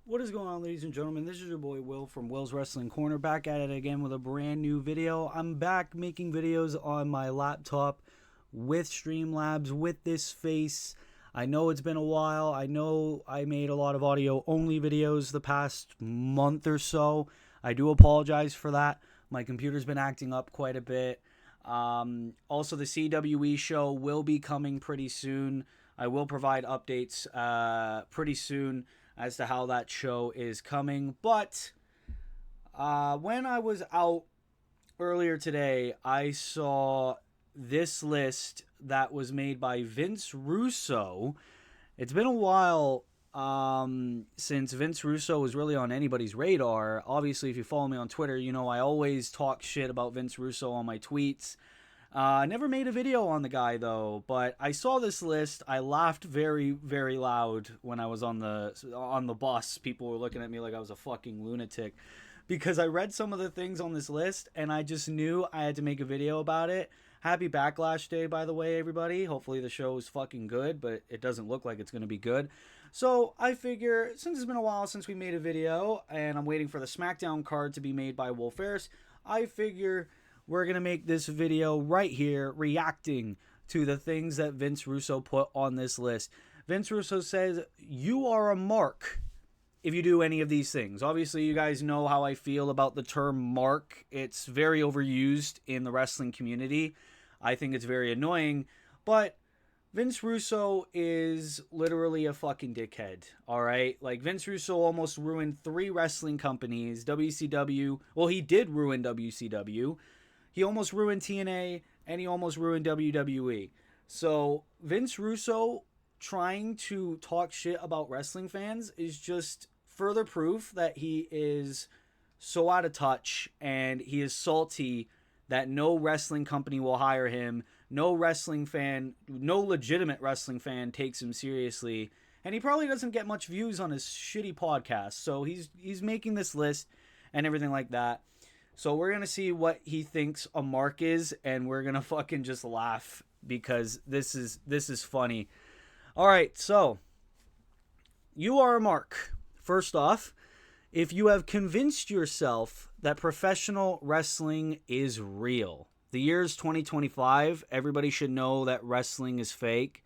What is going on, ladies and gentlemen? This is your boy Will from Will's Wrestling Corner, back at it again with a brand new video. I'm back making videos on my laptop with Streamlabs with this face. I know it's been a while. I know I made a lot of audio only videos the past month or so. I do apologize for that. My computer's been acting up quite a bit. Also, the CWE show will be coming pretty soon. I will provide updates pretty soon as to how that show is coming. But when I was out earlier today, I saw this list that was made by Vince Russo. It's been a while since Vince Russo was really on anybody's radar. Obviously, if you follow me on Twitter, you know I always talk shit about Vince Russo on my tweets. I never made a video on the guy though, but I saw this list. I laughed very, very loud when I was on the bus. People were looking at me like I was a fucking lunatic because I read some of the things on this list and I just knew I had to make a video about it. Happy Backlash Day, by the way, everybody. Hopefully the show is fucking good, but it doesn't look like it's going to be good. So I figure, since it's been a while since we made a video, and I'm waiting for the SmackDown card to be made by Will Ferris, I figure we're going to make this video right here reacting to the things that Vince Russo put on this list. Vince Russo says, you are a mark if you do any of these things. Obviously, you guys know how I feel about the term mark. It's very overused in the wrestling community. I think it's very annoying, but Vince Russo is literally a fucking dickhead, all right? Like, Vince Russo almost ruined 3 wrestling companies, WCW. Well, he did ruin WCW. He almost ruined TNA, and he almost ruined WWE. So, Vince Russo trying to talk shit about wrestling fans is just further proof that he is so out of touch, and he is salty that no wrestling company will hire him. No wrestling fan, no legitimate wrestling fan takes him seriously. And he probably doesn't get much views on his shitty podcast. So he's making this list and everything like that. So we're going to see what he thinks a mark is, and we're going to fucking just laugh because this is funny. All right, so you are a mark. First off, if you have convinced yourself that professional wrestling is real. The year is 2025. Everybody should know that wrestling is fake,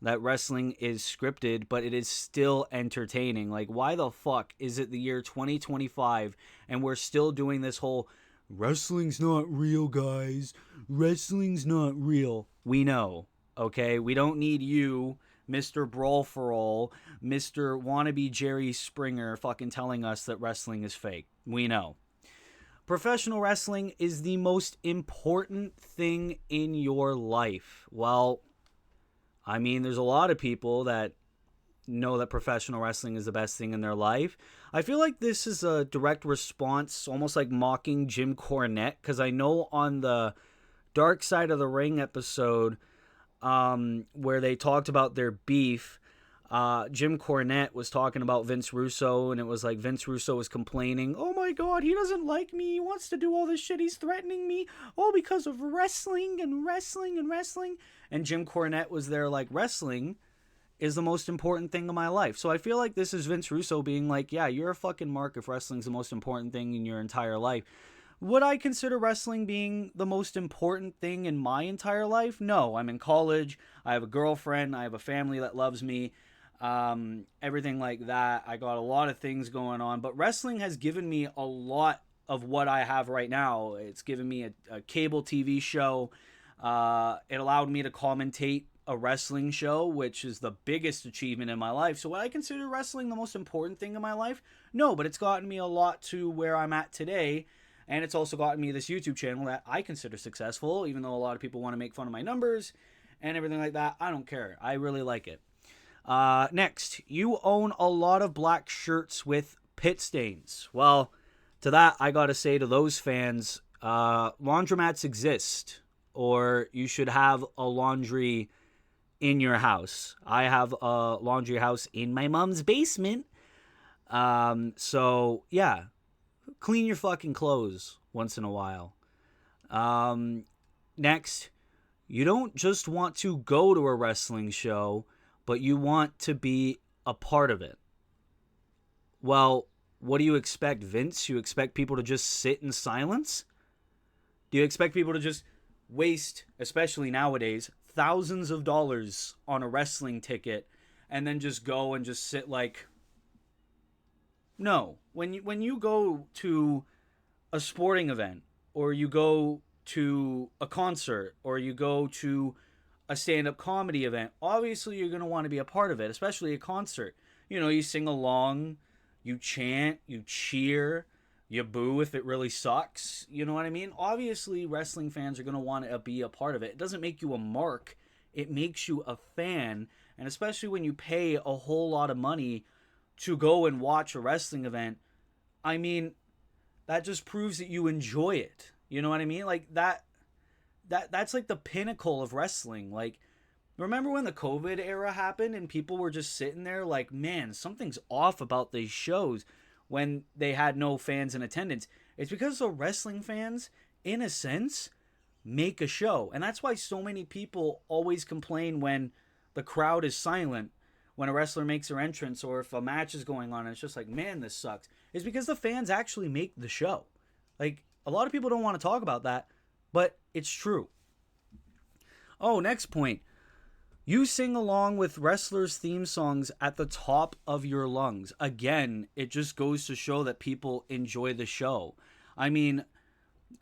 that wrestling is scripted, but it is still entertaining. Like, why the fuck is it the year 2025 and we're still doing this whole wrestling's not real, guys? Wrestling's not real. We know, okay? We don't need you, Mr. Brawl for All, Mr. Wannabe Jerry Springer fucking telling us that wrestling is fake. We know. Professional wrestling is the most important thing in your life. Well, I mean, there's a lot of people that know that professional wrestling is the best thing in their life. I feel like this is a direct response, almost like mocking Jim Cornette, because I know on the Dark Side of the Ring episode, where they talked about their beef, Jim Cornette was talking about Vince Russo, and it was like Vince Russo was complaining, oh my god, he doesn't like me, he wants to do all this shit, he's threatening me, all because of wrestling and wrestling and wrestling. And Jim Cornette was there like, wrestling is the most important thing in my life. So I feel like this is Vince Russo being like, yeah, you're a fucking mark if wrestling's the most important thing in your entire life. Would I consider wrestling being the most important thing in my entire life? No, I'm in college, I have a girlfriend, I have a family that loves me, everything like that. I got a lot of things going on, but wrestling has given me a lot of what I have right now. It's given me a cable TV show. It allowed me to commentate a wrestling show, which is the biggest achievement in my life. So would I consider wrestling the most important thing in my life? No, but it's gotten me a lot to where I'm at today. And it's also gotten me this YouTube channel that I consider successful, even though a lot of people want to make fun of my numbers and everything like that. I don't care. I really like it. Next, you own a lot of black shirts with pit stains. Well, to that, I gotta say to those fans, laundromats exist, or you should have a laundry in your house. I have a laundry house in my mom's basement. So, yeah, clean your fucking clothes once in a while. Next, you don't just want to go to a wrestling show, but you want to be a part of it. Well, what do you expect, Vince? You expect people to just sit in silence? Do you expect people to just waste, especially nowadays, thousands of dollars on a wrestling ticket and then just go and just sit like, no. When you go to a sporting event, or you go to a concert, or you go to a stand-up comedy event, obviously you're going to want to be a part of it, especially a concert. You know, you sing along, you chant, you cheer, you boo if it really sucks. You know what I mean? Obviously, wrestling fans are going to want to be a part of it. It doesn't make you a mark. It makes you a fan. And especially when you pay a whole lot of money to go and watch a wrestling event, I mean, that just proves that you enjoy it. You know what I mean? Like that's like the pinnacle of wrestling. Like, remember when the COVID era happened and people were just sitting there like, man, something's off about these shows when they had no fans in attendance? It's because the wrestling fans, in a sense, make a show. And that's why so many people always complain when the crowd is silent when a wrestler makes their entrance, or if a match is going on and it's just like, man, this sucks. It's because the fans actually make the show. Like, a lot of people don't want to talk about that, but it's true. Oh, next point. You sing along with wrestlers' theme songs at the top of your lungs. Again, it just goes to show that people enjoy the show. I mean,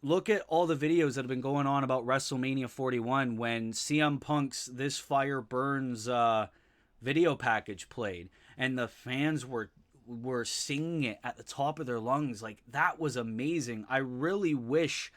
look at all the videos that have been going on about WrestleMania 41 when CM Punk's This Fire Burns video package played, and the fans were singing it at the top of their lungs. Like, that was amazing. I really wish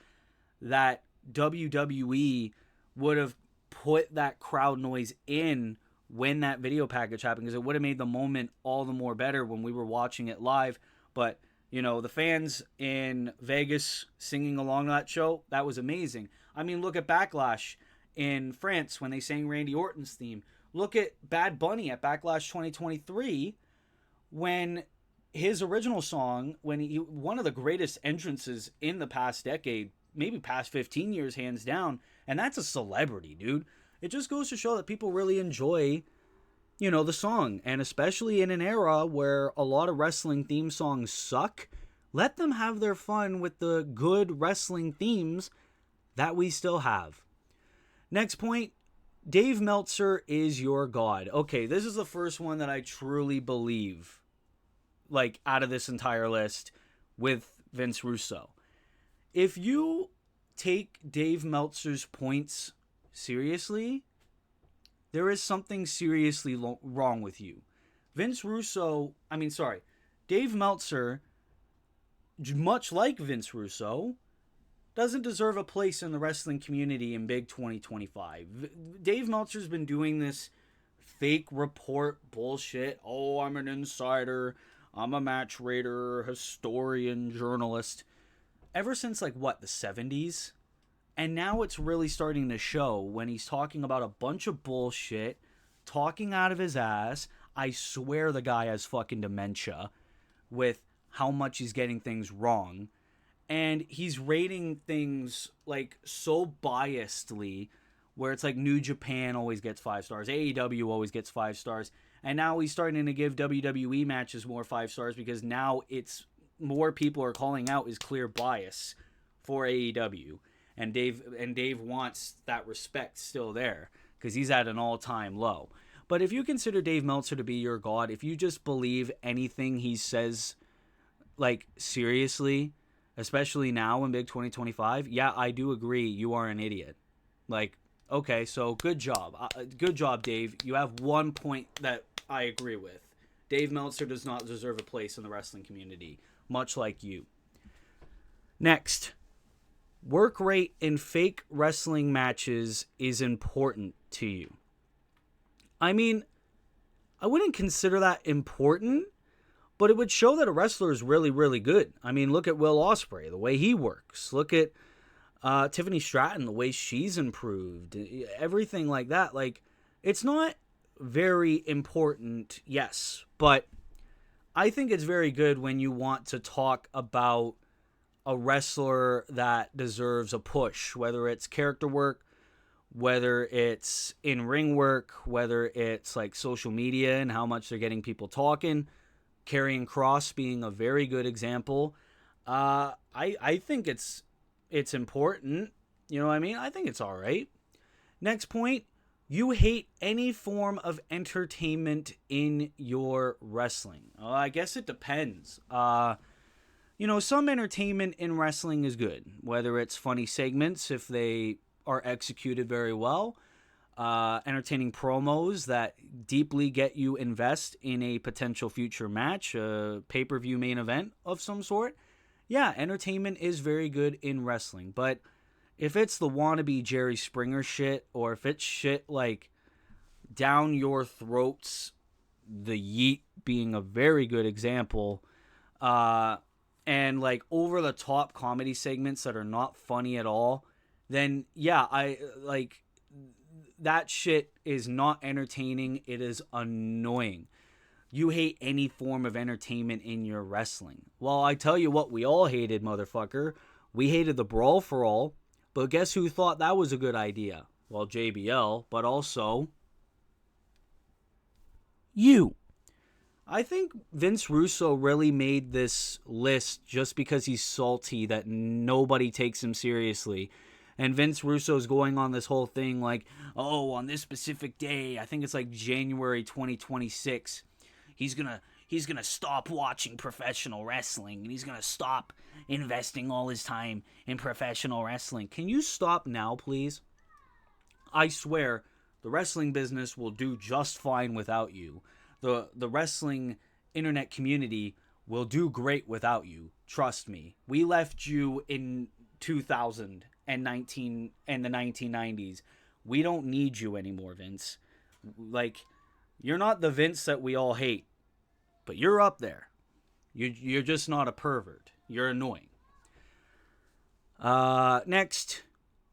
that WWE would have put that crowd noise in when that video package happened, because it would have made the moment all the more better when we were watching it live. But, you know, the fans in Vegas singing along that show, that was amazing. I mean, look at Backlash in France when they sang Randy Orton's theme. Look at Bad Bunny at Backlash 2023 when his original song, when he, one of the greatest entrances in the past decade, maybe past 15 years, hands down, and that's a celebrity, dude. It just goes to show that people really enjoy, you know, the song. And especially in an era where a lot of wrestling theme songs suck, let them have their fun with the good wrestling themes that we still have. Next point, Dave Meltzer is your god. Okay, this is the first one that I truly believe, like, out of this entire list with Vince Russo. If you take Dave Meltzer's points seriously, there is something seriously wrong with you. Dave Meltzer, much like Vince Russo, doesn't deserve a place in the wrestling community in Big 2025. Dave Meltzer's been doing this fake report bullshit. Oh, I'm an insider. I'm a match raider, historian, journalist. Ever since, like, what, the 70s? And now it's really starting to show when he's talking about a bunch of bullshit, talking out of his ass. I swear the guy has fucking dementia with how much he's getting things wrong. And he's rating things, like, so biasedly, where it's like New Japan always gets 5 stars, AEW always gets 5 stars, and now he's starting to give WWE matches more 5 stars because now it's more people are calling out his clear bias for AEW. And Dave wants that respect still there because he's at an all-time low. But if you consider Dave Meltzer to be your god, if you just believe anything he says, like, seriously, especially now in Big 2025, yeah, I do agree, you are an idiot. Like, okay, so good job. Good job, Dave. You have 1 point that I agree with. Dave Meltzer does not deserve a place in the wrestling community, much like you. Next, work rate in fake wrestling matches is important to you. I mean, I wouldn't consider that important, but it would show that a wrestler is really, really good. I mean, look at Will Ospreay, the way he works. Look at Tiffany Stratton, the way she's improved. Everything like that. Like, it's not very important, yes, but I think it's very good when you want to talk about a wrestler that deserves a push, whether it's character work, whether it's in-ring work, whether it's like social media and how much they're getting people talking. Karrion Kross being a very good example. I think it's important. You know what I mean? I think it's all right. Next point, you hate any form of entertainment in your wrestling. I guess it depends. Some entertainment in wrestling is good, whether it's funny segments if they are executed very well, entertaining promos that deeply get you invest in a potential future match, a pay-per-view main event of some sort. Yeah, entertainment is very good in wrestling, but if it's the wannabe Jerry Springer shit, or if it's shit like down your throats, the yeet being a very good example, and like over the top comedy segments that are not funny at all, then yeah, I like that shit is not entertaining. It is annoying. You hate any form of entertainment in your wrestling. Well, I tell you what, we all hated, motherfucker. We hated the Brawl for All, but guess who thought that was a good idea? Well, JBL, but also you. I think Vince Russo really made this list just because he's salty that nobody takes him seriously. And Vince Russo's going on this whole thing like, oh, on this specific day, I think it's like January 2026, he's gonna stop watching professional wrestling and he's gonna stop investing all his time in professional wrestling. Can you stop now, please? I swear, the wrestling business will do just fine without you. The wrestling internet community will do great without you. Trust me. We left you in 2019 and the 1990s. We don't need you anymore, Vince. Like, you're not the Vince that we all hate, but you're up there. You're just not a pervert. You're annoying. Next,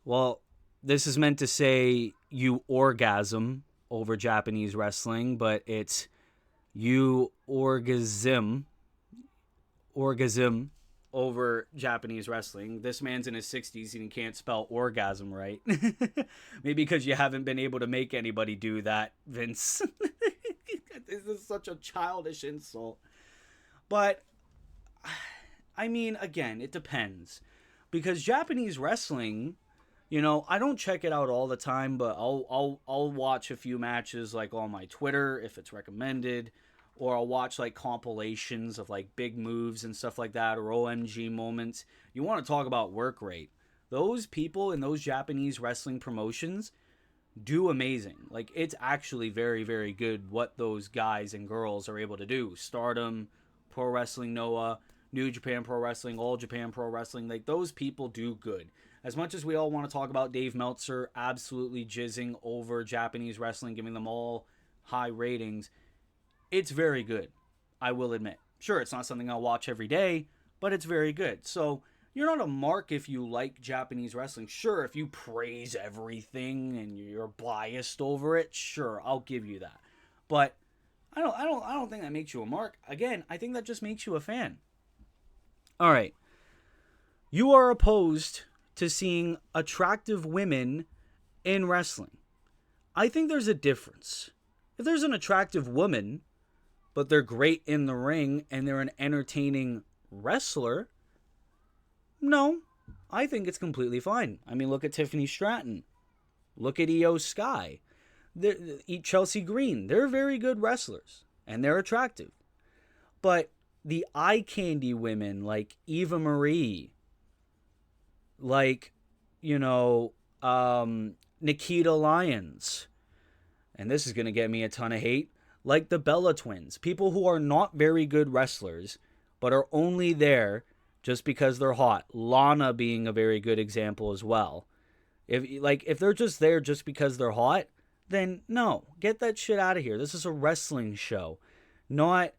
well, this is meant to say you orgasm over Japanese wrestling, but it's you orgasm over Japanese wrestling. This man's in his 60s and he can't spell orgasm right. Maybe because you haven't been able to make anybody do that, Vince. This is such a childish insult. But, I mean, again, it depends. Because Japanese wrestling, I don't check it out all the time, but I'll watch a few matches like on my Twitter if it's recommended, or I'll watch like compilations of like big moves and stuff like that, or OMG moments. You want to talk about work rate. Those people in those Japanese wrestling promotions do amazing. Like, it's actually very, very good what those guys and girls are able to do. Stardom, Pro Wrestling Noah, New Japan Pro Wrestling, All Japan Pro Wrestling, like those people do good. As much as we all want to talk about Dave Meltzer absolutely jizzing over Japanese wrestling, giving them all high ratings, it's very good, I will admit. Sure, it's not something I'll watch every day, but it's very good. So you're not a mark if you like Japanese wrestling. Sure, if you praise everything and you're biased over it, sure, I'll give you that. But I don't think that makes you a mark. Again, I think that just makes you a fan. All right. You are opposed to seeing attractive women in wrestling. I think there's a difference. If there's an attractive woman, but they're great in the ring and they're an entertaining wrestler, no, I think it's completely fine. I mean, look at Tiffany Stratton. Look at Io Sky. Chelsea Green. They're very good wrestlers and they're attractive. But the eye candy women like Eva Marie, like, Nikita Lyons, and this is going to get me a ton of hate, like the Bella Twins, people who are not very good wrestlers, but are only there just because they're hot. Lana being a very good example as well. If they're just there just because they're hot, then no, get that shit out of here. This is a wrestling show, not,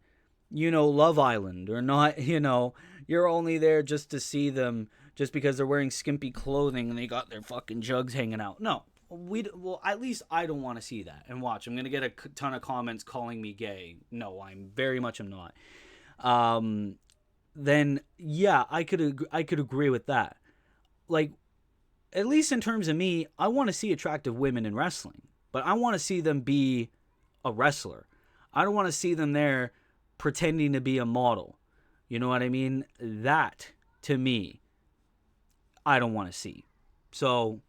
Love Island, or not, you're only there just to see them just because they're wearing skimpy clothing and they got their fucking jugs hanging out. No, at least I don't want to see that. And watch, I'm going to get a ton of comments calling me gay. No, I'm very much am not. Then yeah, I could agree with that. Like, at least in terms of me, I want to see attractive women in wrestling, but I want to see them be a wrestler. I don't want to see them there pretending to be a model. You know what I mean? That, to me, I don't want to see. So,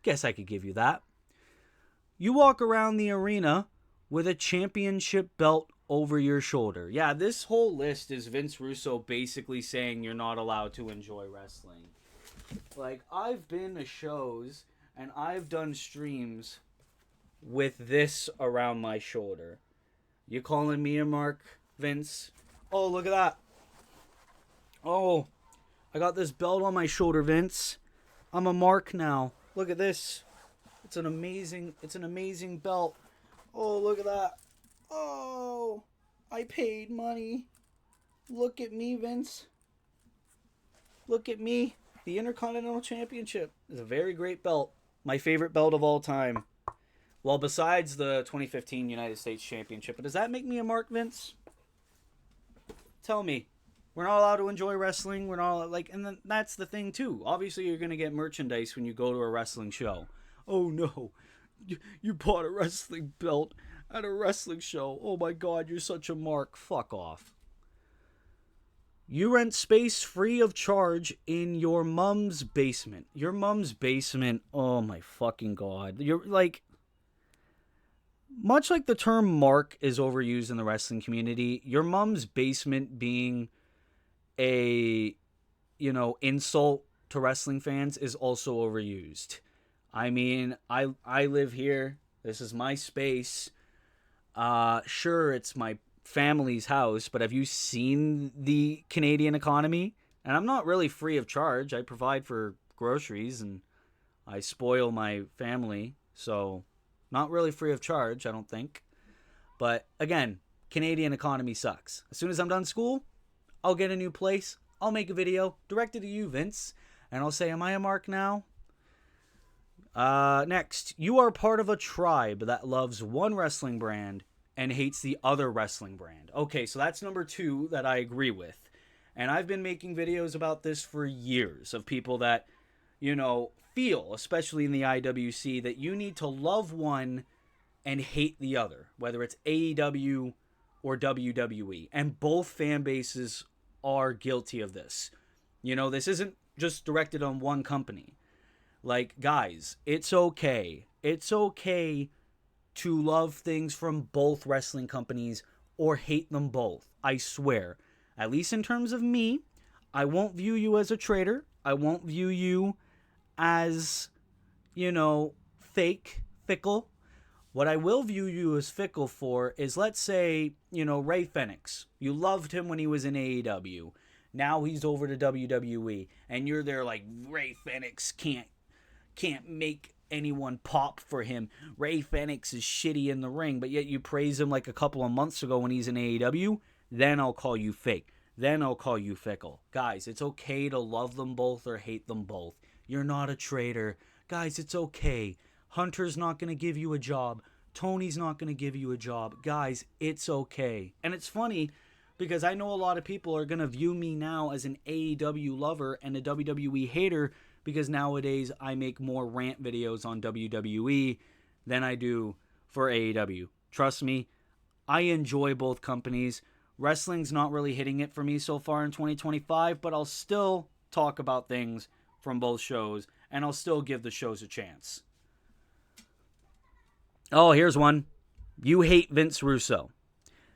guess I could give you that. You walk around the arena with a championship belt over your shoulder. Yeah, this whole list is Vince Russo basically saying you're not allowed to enjoy wrestling. Like, I've been to shows and I've done streams with this around my shoulder. You calling me a mark, Vince? Oh, look at that. Oh, I got this belt on my shoulder, Vince. I'm a mark now. Look at this. It's an amazing belt. Oh, look at that. Oh, I paid money. Look at me, Vince. Look at me. The Intercontinental Championship is a very great belt. My favorite belt of all time. Well, besides the 2015 United States Championship. But does that make me a mark, Vince? Tell me. We're not allowed to enjoy wrestling. We're not like, and then that's the thing too. Obviously, you're going to get merchandise when you go to a wrestling show. Oh no, you bought a wrestling belt at a wrestling show. Oh my God, you're such a mark. Fuck off. You rent space free of charge in your mom's basement. Your mom's basement. Oh my fucking God. You're like, much like the term mark is overused in the wrestling community, your mom's basement being a, insult to wrestling fans is also overused. I mean, I live here. This is my space. Sure, it's my family's house, but have you seen the Canadian economy? And I'm not really free of charge. I provide for groceries and I spoil my family. So, not really free of charge, I don't think. But again, Canadian economy sucks. As soon as I'm done school, I'll get a new place. I'll make a video directed to you, Vince. And I'll say, am I a mark now? Next, you are part of a tribe that loves one wrestling brand and hates the other wrestling brand. Okay, so that's number 2 that I agree with. And I've been making videos about this for years of people that, feel, especially in the IWC, that you need to love one and hate the other, whether it's AEW or WWE. And both fan bases are guilty of this. This isn't just directed on one company. Like, guys, it's okay. It's okay to love things from both wrestling companies or hate them both. I swear. At least in terms of me, I won't view you as a traitor. I won't view you as, fickle. What I will view you as fickle for is, let's say, Ray Fenix. You loved him when he was in AEW. Now he's over to WWE. And you're there like, Ray Fenix can't make anyone pop for him. Ray Fenix is shitty in the ring, but yet you praise him like a couple of months ago when he's in AEW. Then I'll call you fake. Then I'll call you fickle. Guys, it's okay to love them both or hate them both. You're not a traitor. Guys, it's okay. Hunter's not going to give you a job. Tony's not going to give you a job. Guys, it's okay. And it's funny because I know a lot of people are going to view me now as an AEW lover and a WWE hater because nowadays I make more rant videos on WWE than I do for AEW. Trust me, I enjoy both companies. Wrestling's not really hitting it for me so far in 2025, but I'll still talk about things from both shows, and I'll still give the shows a chance. Oh, here's one. You hate Vince Russo.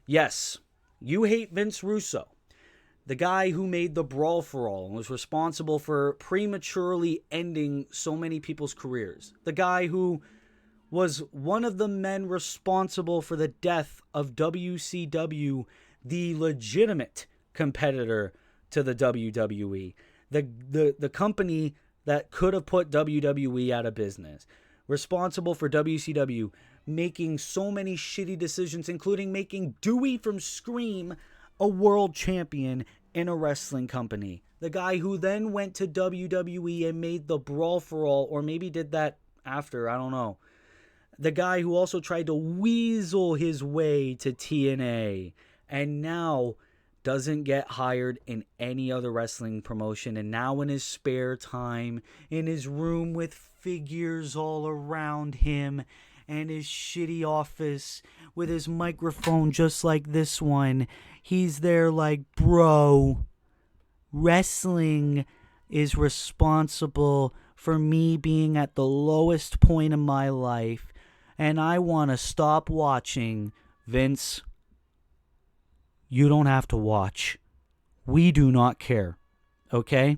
Yes, you hate Vince Russo. The guy who made the Brawl for All and was responsible for prematurely ending so many people's careers. The guy who was one of the men responsible for the death of WCW, the legitimate competitor to the WWE. The company that could have put WWE out of business. Responsible for WCW making so many shitty decisions, including making Dewey from Scream a world champion in a wrestling company. The guy who then went to WWE and made the Brawl for All, or maybe did that after, I don't know. The guy who also tried to weasel his way to TNA and now doesn't get hired in any other wrestling promotion, and now in his spare time, in his room with figures all around him, and his shitty office with his microphone just like this one. He's there like, bro, wrestling is responsible for me being at the lowest point in my life, and I want to stop watching. Vince, you don't have to watch. We do not care. Okay?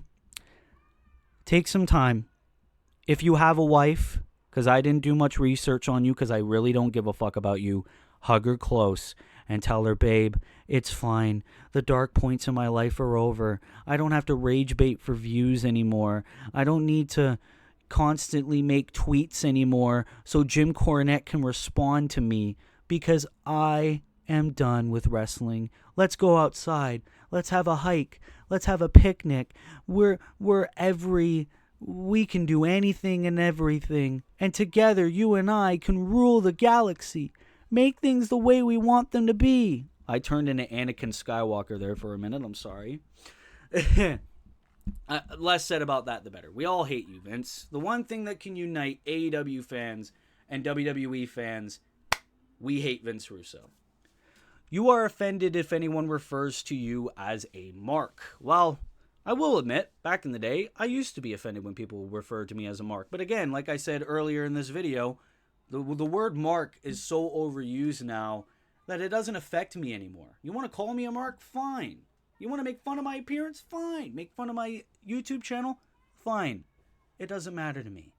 Take some time. If you have a wife, because I didn't do much research on you because I really don't give a fuck about you, hug her close and tell her, babe, it's fine. The dark points in my life are over. I don't have to rage bait for views anymore. I don't need to constantly make tweets anymore so Jim Cornette can respond to me, because I am done with wrestling. Let's go outside. Let's have a hike. Let's have a picnic. We can do anything and everything. And together, you and I can rule the galaxy. Make things the way we want them to be. I turned into Anakin Skywalker there for a minute. I'm sorry. Less said about that, the better. We all hate you, Vince. The one thing that can unite AEW fans and WWE fans, we hate Vince Russo. You are offended if anyone refers to you as a mark. Well, I will admit, back in the day, I used to be offended when people referred to me as a mark. But again, like I said earlier in this video, the word mark is so overused now that it doesn't affect me anymore. You want to call me a mark? Fine. You want to make fun of my appearance? Fine. Make fun of my YouTube channel? Fine. It doesn't matter to me.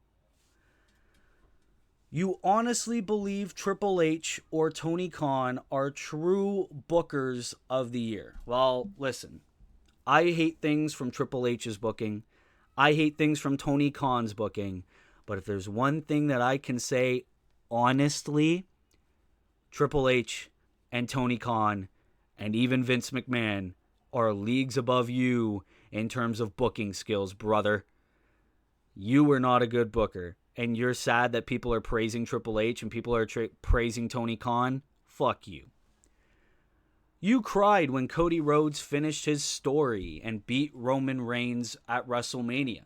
You honestly believe Triple H or Tony Khan are true bookers of the year? Well, listen. I hate things from Triple H's booking. I hate things from Tony Khan's booking. But if there's one thing that I can say honestly, Triple H and Tony Khan and even Vince McMahon are leagues above you in terms of booking skills, brother. You were not a good booker. And you're sad that people are praising Triple H and people are praising Tony Khan? Fuck you. You cried when Cody Rhodes finished his story and beat Roman Reigns at WrestleMania.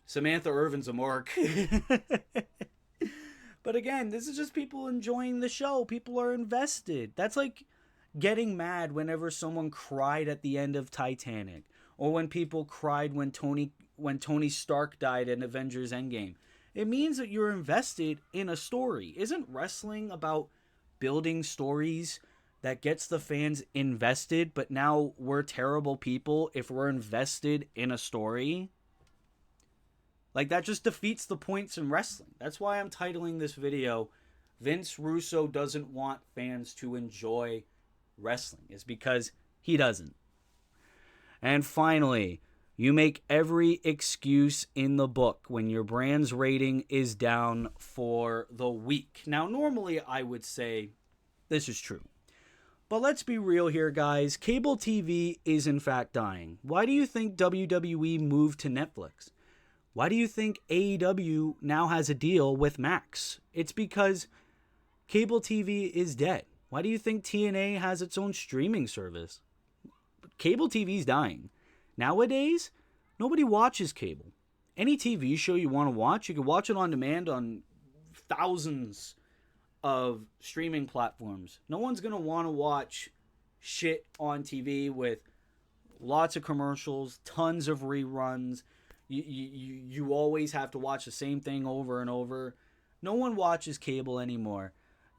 Samantha Irvin's a mark. But again, this is just people enjoying the show. People are invested. That's like getting mad whenever someone cried at the end of Titanic, or when people cried when Tony Stark died in Avengers Endgame. It means that you're invested in a story. Isn't wrestling about building stories that gets the fans invested, but now we're terrible people if we're invested in a story? Like, that just defeats the points in wrestling. That's why I'm titling this video, Vince Russo doesn't want fans to enjoy wrestling. It's because he doesn't. And finally, you make every excuse in the book when your brand's rating is down for the week. Now, normally I would say this is true. But let's be real here, guys. Cable TV is in fact dying. Why do you think WWE moved to Netflix? Why do you think AEW now has a deal with Max? It's because cable TV is dead. Why do you think TNA has its own streaming service? Cable TV's dying. Nowadays, nobody watches cable. Any TV show you want to watch, you can watch it on demand on thousands of streaming platforms. No one's going to want to watch shit on TV with lots of commercials, tons of reruns. You always have to watch the same thing over and over. No one watches cable anymore.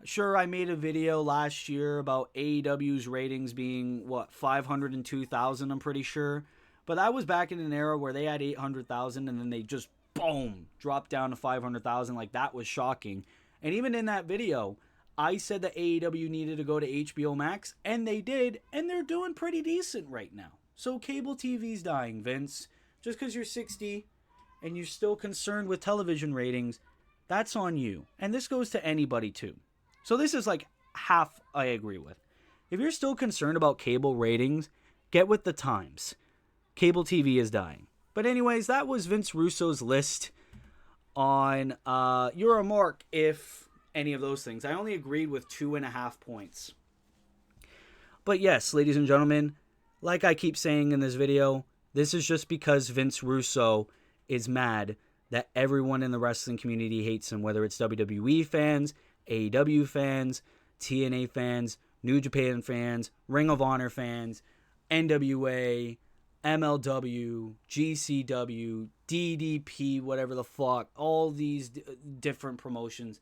Sure, I made a video last year about AEW's ratings being, 502,000, I'm pretty sure. But that was back in an era where they had 800,000 and then they just, boom, dropped down to 500,000. Like, that was shocking. And even in that video, I said that AEW needed to go to HBO Max, and they did, and they're doing pretty decent right now. So cable TV's dying, Vince. Just because you're 60 and you're still concerned with television ratings, that's on you. And this goes to anybody too. So this is like half I agree with. If you're still concerned about cable ratings, get with the times. Cable TV is dying. But anyways, that was Vince Russo's list on you're a mark if any of those things. I only agreed with 2.5 points. But yes, ladies and gentlemen, like I keep saying in this video, this is just because Vince Russo is mad that everyone in the wrestling community hates him, whether it's WWE fans, AEW fans, TNA fans, New Japan fans, Ring of Honor fans, NWA, MLW, GCW, DDP, whatever the fuck, all these different promotions.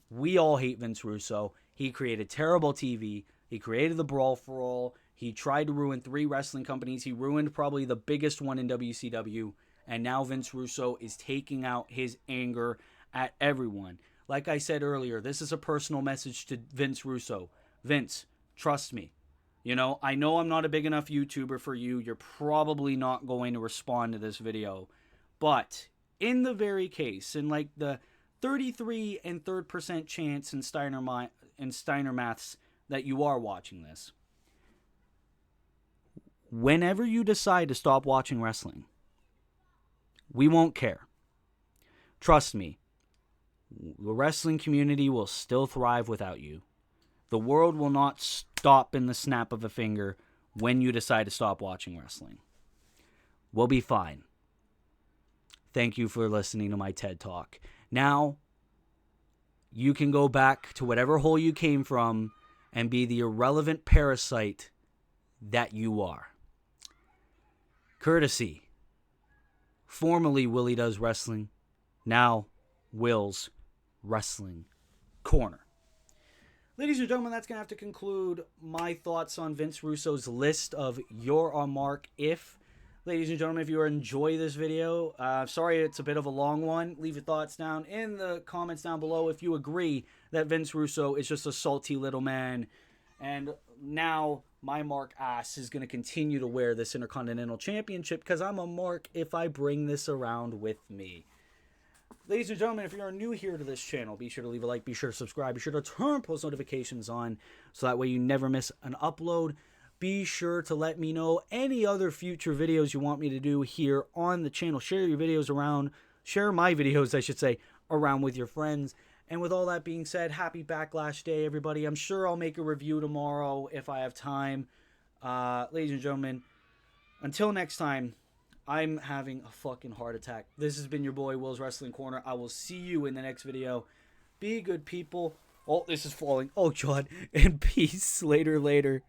We all hate Vince Russo. He created terrible TV. He created the Brawl for All. He tried to ruin 3 wrestling companies. He ruined probably the biggest one in WCW. And now Vince Russo is taking out his anger at everyone. Like I said earlier, this is a personal message to Vince Russo. Vince, trust me. You know I'm not a big enough YouTuber for you. You're probably not going to respond to this video. But in the very case, in like the 33 and 3% chance in Steiner maths that you are watching this, whenever you decide to stop watching wrestling, we won't care. Trust me, the wrestling community will still thrive without you. The world will not stop in the snap of a finger when you decide to stop watching wrestling. We'll be fine. Thank you for listening to my TED Talk. Now, you can go back to whatever hole you came from and be the irrelevant parasite that you are. Courtesy. Formerly Willie Does Wrestling. Now, Will's Wrestling Corner. Ladies and gentlemen, that's going to have to conclude my thoughts on Vince Russo's list of You're a Mark If. Ladies and gentlemen, if you enjoy this video, sorry it's a bit of a long one. Leave your thoughts down in the comments down below if you agree that Vince Russo is just a salty little man. And now my Mark ass is going to continue to wear this Intercontinental Championship because I'm a Mark if I bring this around with me. Ladies and gentlemen, if you're new here to this channel, be sure to leave a like, be sure to subscribe, be sure to turn post notifications on so that way you never miss an upload. Be sure to let me know any other future videos you want me to do here on the channel. Share your videos around, share my videos, I should say, around with your friends. And with all that being said, happy Backlash Day, everybody. I'm sure I'll make a review tomorrow if I have time. Ladies and gentlemen, until next time, I'm having a fucking heart attack. This has been your boy, Will's Wrestling Corner. I will see you in the next video. Be good, people. Oh, this is falling. Oh, God. And peace. Later.